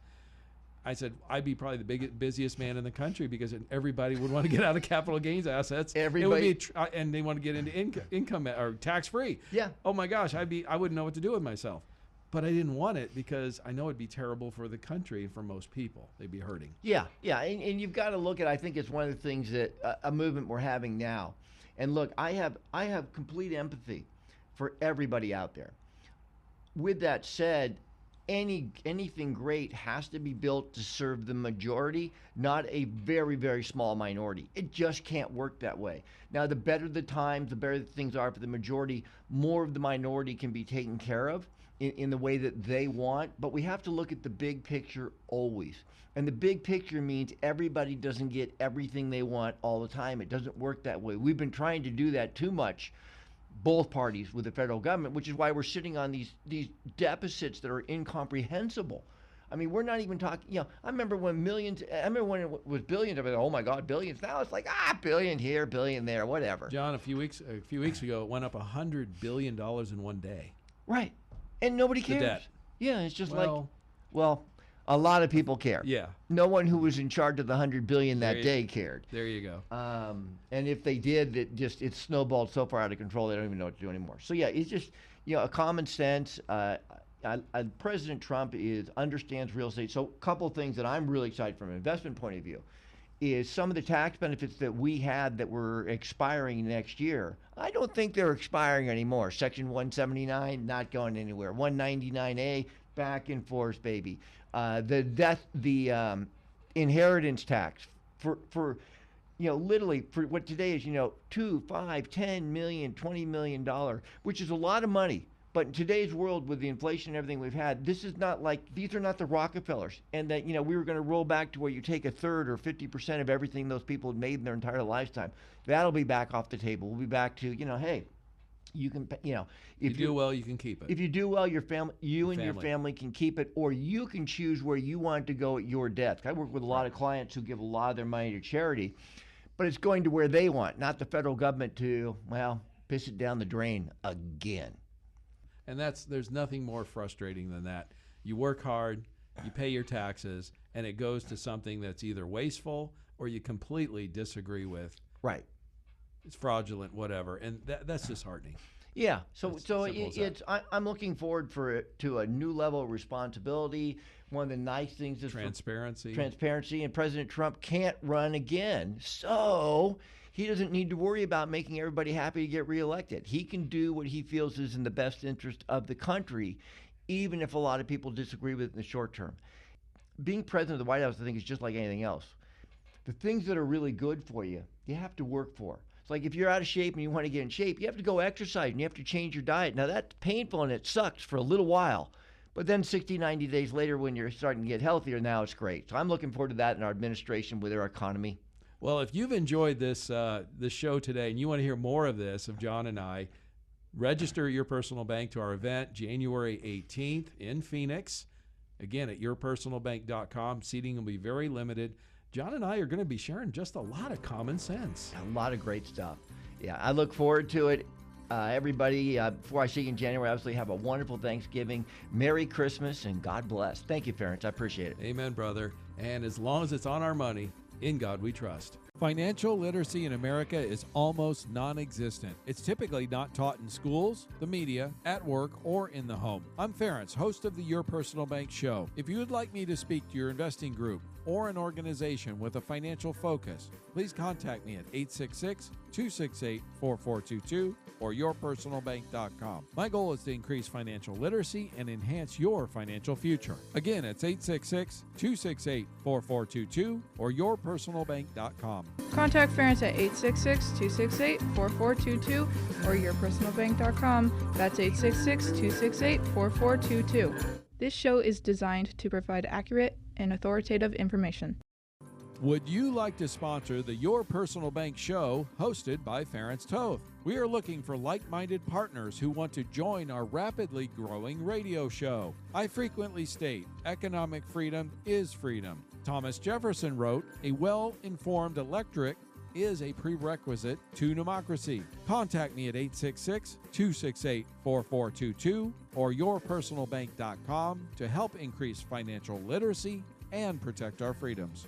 Speaker 2: I said, I'd be probably the busiest man in the country, because everybody would want to get out of capital gains assets.
Speaker 3: Everybody,
Speaker 2: and they want to get into income or tax free.
Speaker 3: Yeah.
Speaker 2: Oh my gosh, I wouldn't know what to do with myself. But I didn't want it, because I know it'd be terrible for the country and for most people. They'd be hurting.
Speaker 3: Yeah, and you've got to look at. I think it's one of the things that a movement we're having now. And look, I have complete empathy for everybody out there. With that said, anything great has to be built to serve the majority, not a very, very small minority. It just can't work that way. Now, the better the times, the better things are for the majority, more of the minority can be taken care of. in the way that they want, but we have to look at the big picture always. And the big picture means everybody doesn't get everything they want all the time. It doesn't work that way. We've been trying to do that too much, both parties with the federal government, which is why we're sitting on these deficits that are incomprehensible. I mean, we're not even talking, I remember when it was billions, I was like, oh my God, billions. Now it's like, billion here, billion there, whatever.
Speaker 2: John, a few weeks ago, it went up $100 billion in one day.
Speaker 3: Right. And nobody cares.
Speaker 2: The debt.
Speaker 3: Yeah, it's just a lot of people care.
Speaker 2: Yeah.
Speaker 3: No one who was in charge of the $100 billion that day cared.
Speaker 2: There you go.
Speaker 3: And if they did, it snowballed so far out of control they don't even know what to do anymore. So yeah, it's just a common sense. President Trump understands real estate. So a couple of things that I'm really excited from an investment point of view is some of the tax benefits that we had that were expiring next year. I don't think they're expiring anymore. Section 179 not going anywhere. 199A back in force, baby. The inheritance tax for literally for what today is, $2, $5, $10 million, $20 million, which is a lot of money. But in today's world, with the inflation and everything we've had, these are not the Rockefellers. And that, we were going to roll back to where you take a third or 50% of everything those people had made in their entire lifetime. That'll be back off the table. We'll be back to, hey, you can, if
Speaker 2: you do well, you can keep it.
Speaker 3: If you do well, your family can keep it, or you can choose where you want to go at your death. I work with a lot of clients who give a lot of their money to charity, but it's going to where they want, not the federal government to, piss it down the drain again.
Speaker 2: And there's nothing more frustrating than that. You work hard, you pay your taxes, and it goes to something that's either wasteful or you completely disagree with.
Speaker 3: Right.
Speaker 2: It's fraudulent, whatever, and that's disheartening.
Speaker 3: Yeah. I'm looking forward to a new level of responsibility. One of the nice things is transparency, and President Trump can't run again, so he doesn't need to worry about making everybody happy to get reelected. He can do what he feels is in the best interest of the country, even if a lot of people disagree with it in the short term. Being president of the White House, I think, is just like anything else. The things that are really good for you, you have to work for. It's like if you're out of shape and you want to get in shape, you have to go exercise and you have to change your diet. Now, that's painful and it sucks for a little while. But then 60, 90 days later, when you're starting to get healthier, now it's great. So I'm looking forward to that in our administration with our economy.
Speaker 2: Well, if you've enjoyed this show today and you want to hear more of this, of John and I, register at Your Personal Bank to our event January 18th in Phoenix. Again, at yourpersonalbank.com. Seating will be very limited. John and I are going to be sharing just a lot of common sense.
Speaker 3: A lot of great stuff. Yeah, I look forward to it. Everybody, before I see you in January, obviously have a wonderful Thanksgiving. Merry Christmas, and God bless. Thank you, Ference. I appreciate it.
Speaker 2: Amen, brother. And as long as it's on our money, in God we trust. Financial literacy in America is almost non-existent. It's typically not taught in schools, the media, at work, or in the home. I'm Ference, host of the Your Personal Bank Show. If you would like me to speak to your investing group or an organization with a financial focus, please contact me at 866-268-4422 or yourpersonalbank.com. My goal is to increase financial literacy and enhance your financial future. Again, it's 866-268-4422 or yourpersonalbank.com.
Speaker 1: Contact Ference at 866-268-4422 or yourpersonalbank.com. That's 866-268-4422. This show is designed to provide accurate and authoritative information.
Speaker 2: Would you like to sponsor the Your Personal Bank Show hosted by Ference Toth? We are looking for like-minded partners who want to join our rapidly growing radio show. I frequently state, economic freedom is freedom. Thomas Jefferson wrote, a well-informed electorate is a prerequisite to democracy. Contact me at 866-268-4422 or yourpersonalbank.com to help increase financial literacy and protect our freedoms.